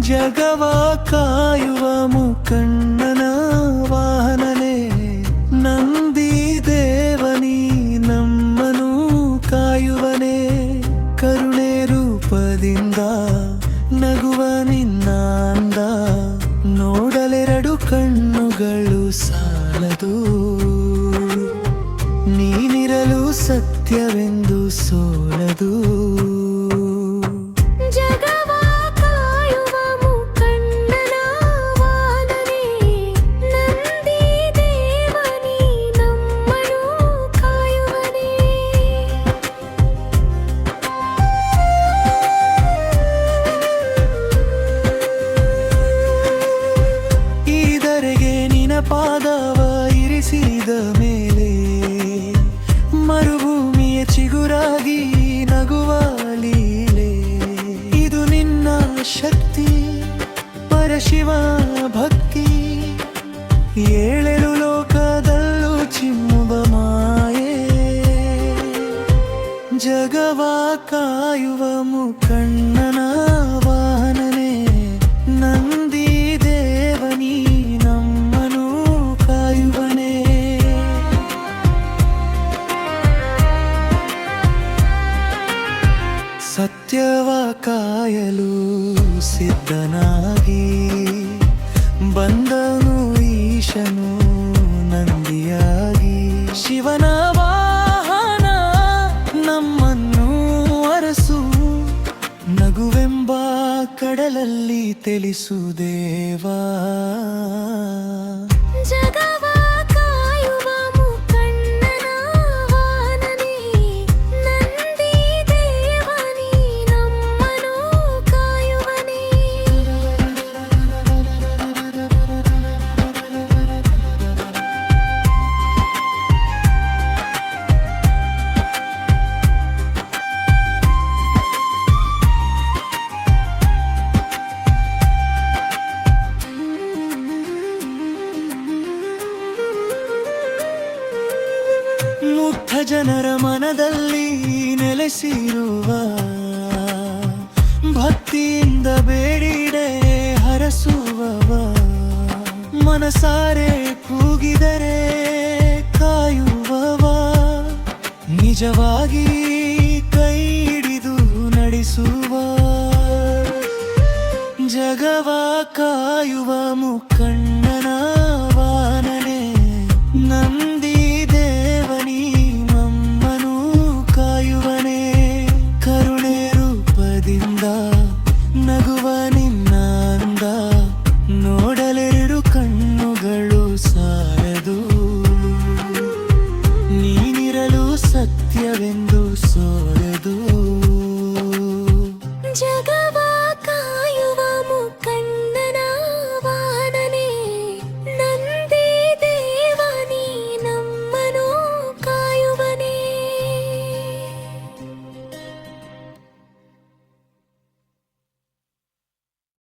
ಜಗವ ಕಾಯುವ ಮುಕಣ್ಣನ ವಾಹನನೇ ನಂದಿ ದೇವನಿ ನಮ್ಮನು ಕಾಯುವನೇ ಕರುಣೆ ರೂಪದಿಂದ ನಗುವ ನಿನ್ನಾಂದ ನೋಡಲೆರಡು ಕಣ್ಣುಗಳು ಸಾಲದು ನೀನಿರಲು ಸತ್ಯವೆಂದು ಸೋಲದು ಪಾದವ ಇರಿಸಿದ ಮೇಲೆ ಮರುಭೂಮಿಯ ಚಿಗುರಾಗಿ ನಗುವ ಲೀಲೆ ಇದು ನಿನ್ನ ಶಕ್ತಿ ಪರಶಿವ ಭಕ್ತಿ ಏಳೆಳು ಲೋಕದಲ್ಲೂ ಚಿಮ್ಮುವ ಮಾಯೆ ಜಗವ ಕಾಯುವ ಮುಕಣ್ಣನ ವಾಹನನೇ ನಂದಿ ದೇವನಿ ಸತ್ಯವ ಕಾಯಲು ಸಿದ್ಧನಾಗಿ ಬಂದನು ಈಶನು ನಂದಿಯಾಗಿ ಶಿವನ ವಾಹನ ನಮ್ಮನ್ನು ಅರಸು ನಗುವೆಂಬ ಕಡಲಲ್ಲಿ ತಿಳಿಸು ದೇವಾ ಮುಗ್ಧ ಜನರ ಮನದಲ್ಲಿ ನೆಲೆಸಿರುವ ಭಕ್ತಿಯಿಂದ ಬೇಡಿಡೆ ಹರಸುವವ ಮನಸಾರೆ ಕೂಗಿದರೆ ಕಾಯುವವ ನಿಜವಾಗಿ ಕೈ ಹಿಡಿದು ನಡೆಸುವ ಜಗವ ಕಾಯುವ ಮುಕಣ್ಣ